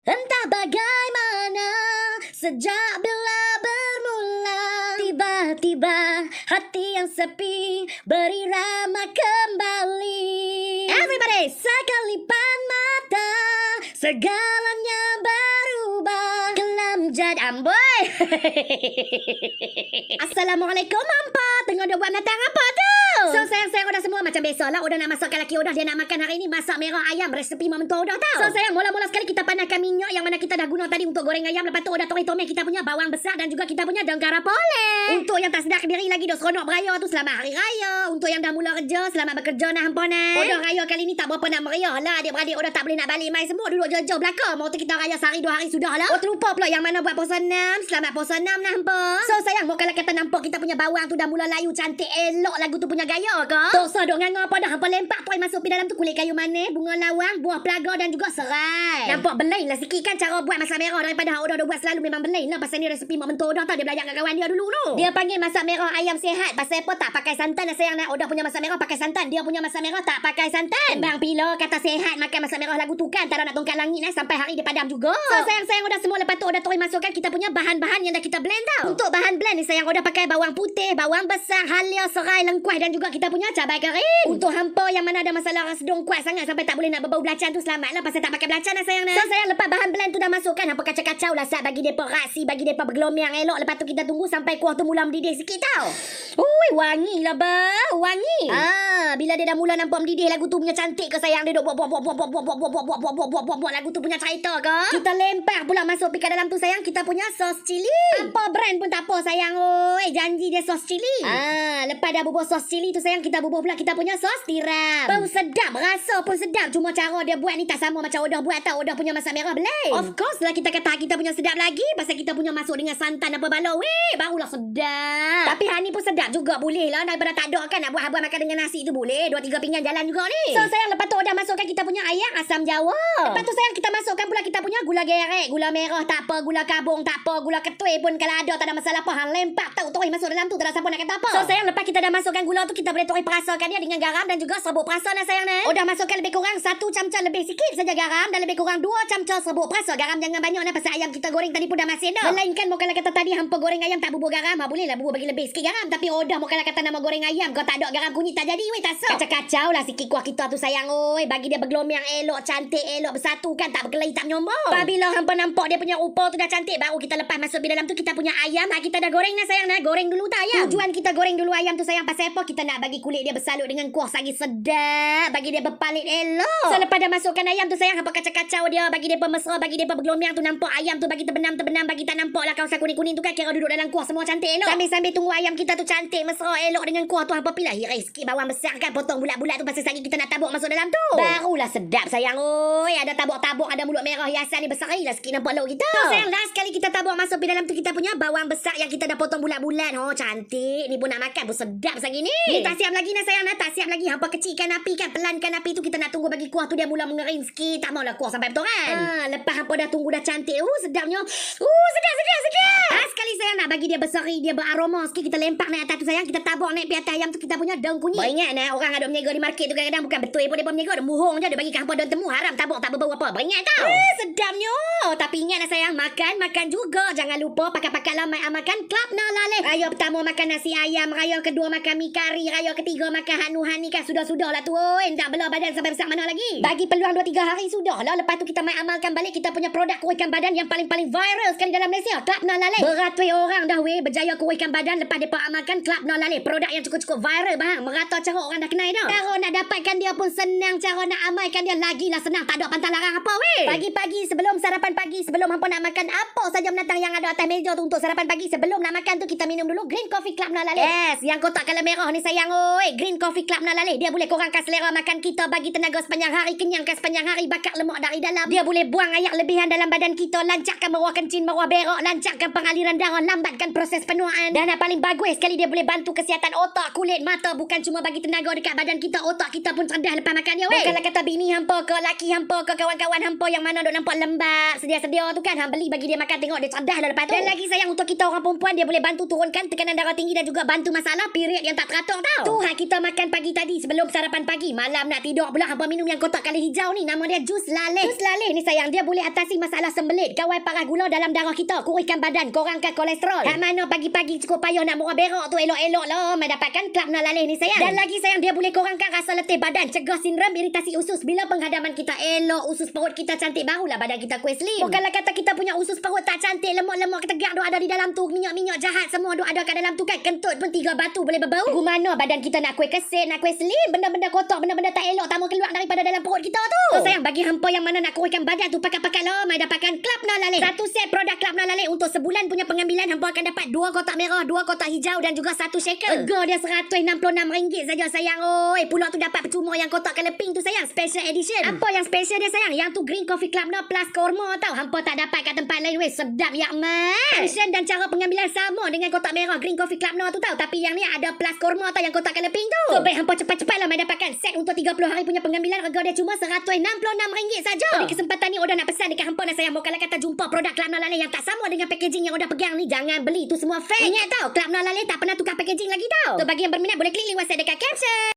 Entah bagaimana sejak bila bermula, tiba-tiba hati yang sepi berirama kembali. Everybody, sekelipan mata segalanya berubah. Kelam jad amboy. Assalamualaikum ampa. Tengah dah buat matang apa tu? So sayang-sayang udah semua macam biasa lah. Udah nak masukkan laki udah dia nak makan hari ni masak merah ayam resepi mentua udah tahu. So sayang mula-mula sekali kita panaskan minyak yang mana kita dah guna tadi untuk goreng ayam. Lepas tu udah tumis kita punya bawang besar dan juga kita punya daun garapole. Untuk yang tak sedar diri lagi dah seronok beraya tu selamat hari raya. Untuk yang dah mula kerja selamat bekerja nah hampa nah. Udah raya kali ni tak berapa nak meriah lah. Adik-beradik udah tak boleh nak balik mai semua duduk jauh-jauh belakang. Mau tu kita raya sehari 2 hari sudah lah. Oh terlupa pula yang mana buat puasa 6. Selamat puasa 6 nah hampa. So sayang mau kalau kata nampak kita punya bawang tu dah mula layu cantik elok lagu tu punya gaya ke? Tak usah duk nganga apa dah hampa lempak tu masuk pi dalam tu kulit kayu manis, bunga lawang, buah pelaga dan juga serai. Nampak belain lah sikit kan cara buat masak merah daripada hak udah buat selalu memang belain lah pasal ni resepi mak mentua dah tau dia belajar kat kawan dia dulu tu. Dia panggil masak merah ayam sihat pasal apa tak pakai santan dah sayang nak udah punya masak merah pakai santan. Dia punya masak merah tak pakai santan. Bang Pila kata sihat makan masak merah lagu tu kan tak ada nak tongkat langit sampai hari dia padam juga. So sayang-sayang udah semua lepas tu udah terus masukkan kita punya bahan-bahan yang dah kita blend tau. Untuk bahan blend ni sayang udah pakai bawang putih, bawang besar, halia, serai, lengkuas dan juga kita punya cabai kering. Untuk hampa yang mana ada masalah rasa sedung kuat sangat sampai tak boleh nak berbau belacan tu selamatlah pasal tak pakai belacan dah sayang. So sayang lepas bahan blend tu dah masukkan hampa kacau-kacau lah sat bagi depa rasi, bagi depa bergelombang elok. Lepas tu kita tunggu sampai kuah tu mula mendidih sikit tau. Ui wangi lah ba, wangi. Bila dia dah mula nampak mendidih lagu tu punya cantik ke sayang dia duk buat lagu tu punya cerita ke. Kita lempar pula masuk pi kat dalam tu sayang kita punya sos cili. Apa brand pun tak apa sayang oi, janji dia sos cili. Lepas dah bubuh sos cili tu sayang kita bubuh pula kita punya sos tiram. Bau sedap, rasa pun sedap. Cuma cara dia buat ni tak sama macam Odah buat tau. Odah punya masak merah blend. Of course lah kita kata kita punya sedap lagi pasal kita punya masuk dengan santan apa bala. Weh, barulah sedap. Tapi hari ni pun sedap juga boleh lah. Daripada tak ada kan nak buat makan dengan nasi tu boleh. 2-3 pinggan jalan juga ni. So sayang lepas tu Odah masukkan kita punya ayam asam jawa. Lepas tu sayang kita masukkan pula kita punya gula gerek. Gula merah tak apa, gula kabung tak apa, gula ketui pun kalau ada tak ada masalah apa. Hang lempak tahu terus masuk dalam tu tak ada siapa nak kata apa. So sayang lepas kita dah masukkan gula tu kita boleh terus perasakan dia dengan garam dan juga serbuk perasa nah sayang nah. Udah masukkan lebih kurang 1 camca lebih sikit saja garam dan lebih kurang 2 camca serbuk perasa. Garam jangan banyak nah pasal ayam kita goreng tadi pun dah masin dah. Melainkan mau kalau kata tadi hampa goreng ayam tak bubuh garam, boleh lah bubuh bagi lebih sikit garam. Tapi Odah mau kalau kata nama goreng ayam kau tak ada garam kunyit tak jadi weh tak sok. Kacau-kacau lah sikit kuah kita tu sayang oi. Bagi dia bergelombang elok, cantik elok bersatu kan tak berkelahi tak menyombong. Apabila hampa nampak dia punya rupa tu dah cantik baru kita lepas masuk di dalam tu kita punya ayam. Kita dah goreng nah sayang nah. Goreng dulu tak ayam. Tujuan kita goreng dulu ayam tu sayang pasal apa? Kita nak bagi kulit dia bersalut dengan kuah sagi sedap, bagi dia berpalit elok. So lepas dah masukkan ayam tu sayang hampa kacau-kacau dia, bagi dia mesra, bagi dia bergelombang tu nampak ayam tu bagi terbenam bagi tak nampak lah kawasan kuning-kuning tu kan kira duduk dalam kuah semua cantik elok. Sambil-sambil tunggu ayam kita tu cantik mesra elok dengan kuah tu hampa pilih hirai sikit bawang besar kan potong bulat-bulat tu pasal sagi kita nak tabuk masuk dalam tu. Barulah sedap sayang oi. Ada tabuk-tabuk, ada mulut merah hiasan ni besarilah sikit nampak lauk kita. So sayang last kali kita tabuk masuk di dalam tu kita punya bawang besar yang kita dah potong bulat-bulat. Oh cantik. Ni pun nak makan pun sedap sagi ni. Ni tak siap lagi nah sayang nah, tak siap lagi. Hampa kecilkan api kan, pelankan api tu kita nak tunggu bagi kuah tu dia mula mengering sikit. Tak maulah kuah sampai betul kan. Lepas hampa dah tunggu dah cantik. Sedapnya. Sedap. Sekali sayang nak bagi dia berseri, dia beraroma sikit kita lempak naik atas tu sayang. Kita tabuk naik pi atas ayam tu kita punya daun kunyit. Beringat nah orang ada berniaga di market tu kadang-kadang bukan betul pun depa berniaga dah muhung je dia bagi hampa daun temu haram tabuk tak berbau apa. Beringat tau. Sedapnya. Tapi ingat nah sayang makan juga. Jangan lupa pakai lah makan klap na laleh. Raya pertama makan nasi ayam, raya kedua makan mi kari, raya ketiga makan hanuhan ni kan sudah-sudah lah tu. Tak belah badan sampai besar mana lagi. Bagi peluang 2-3 hari sudah lah. Lepas tu kita main amalkan balik kita punya produk kuraikan badan yang paling viral sekali dalam Malaysia. Klap na laleh. Beratus orang dah weh berjaya kuraikan badan lepas depa amalkan klap na laleh. Produk yang cukup viral bahang. Merata cara orang dah kenal dah. Cara nak dapatkan dia pun senang, cara nak amalkan dia lagilah senang. Tak ada pantang larang apa weh. Pagi-pagi sebelum sarapan pagi, sebelum hampa nak makan apa saja menatang yang ada atas meja tu untuk sarapan pagi, sebelum nak makan tu kita minum dulu green coffee klap na laleh. Yes, yang kotak kalau merah ni sayang oi. Green coffee klap na laleh. Dia boleh kurangkan selera makan kita, bagi tenaga sepanjang hari, kenyangkan sepanjang hari, bakar lemak dari dalam. Dia boleh buang air lebihan dalam badan kita, lancarkan maruah kencing, maruah berak, lancarkan pengaliran darah, lambatkan proses penuaan. Dan yang paling bagus sekali dia boleh bantu kesihatan otak, kulit, mata. Bukan cuma bagi tenaga dekat badan kita, otak kita pun cerdas lepas makan dia weh. Bukanlah kata bini hampa ke laki hampa ke kawan-kawan hampa yang mana duk nampak lembab, sedia-sedia tu kan. Hang beli bagi dia makan, tengok dia cerdas dah lepas tu. Dan lagi sayang untuk kita orang perempuan, dia boleh bantu turunkan tekanan darah tinggi dan juga bantu masalah period yang tak teratur tau. Tu hang kita makan pagi tadi sebelum sarapan pagi. Malam nak tidur pula hampa minum yang kotak kali hijau ni. Nama dia jus laleh. Jus laleh ni sayang, dia boleh atasi masalah sembelit, kawal parah gula dalam darah kita, kurangkan badan, kurangkan kolesterol. Hak mana pagi-pagi cukup payah nak murah berak tu elok-elok lah mai dapatkan Club Nah Laleh ni sayang. Dan lagi sayang, dia boleh kurangkan rasa letih badan, cegah sindrom iritasi usus. Bila penghadaman kita elok, usus perut kita cantik, barulah badan kita kuih slim. Bukanlah kata kita punya usus perut tak cantik, lemak-lemak ketegak duk ada di dalam tu, minyak-minyak jahat semua duk ada kat dalam tu kan. Kentut pun 3 batu boleh berbau. Gimana badan kita nak kuih kesit, nak kuih slim, benda-benda kotor, benda-benda tak elok tak mau keluar daripada dalam perut kita tu. So sayang, bagi hampa yang mana nak kurangkan badan tu, pakat-pakat lah mai dapatkan Club Nah Laleh. Satu set produk Club Nah Laleh untuk sebulan punya pengambilan, hampa akan dapat 2 kotak merah, 2 kotak hijau dan juga 1 shaker. Harga dia RM166 saja sayang. Oi, pula tu dapat percuma yang kotak colour pink tu sayang, special edition. Apa yang special dia sayang? Yang tu green coffee Club Nah plus korma tau. Hampa tak dapat kat tempat lain weh. Sedap ya mat. Function dan cara pengambilan sama dengan kotak merah green coffee Club Nah tu tau. Tapi yang ni ada plus korma tau, yang kotak colour pink tu. So baik hampa cepat-cepat lah mai dapatkan set untuk 30 hari punya pengambilan. Harga dia cuma RM166 saja. Di kesempatan ni Oda nak pesan dekat hampa nak sayang, mau kalau kata jumpa produk Club Nah Laleh yang tak sama dengan packaging yang Oda pegang ni, jangan beli, tu semua fake. Ingat tau, Club Nah Laleh tak pernah tukar packaging lagi tau. So bagi yang berminat boleh klik link WhatsApp dekat caption.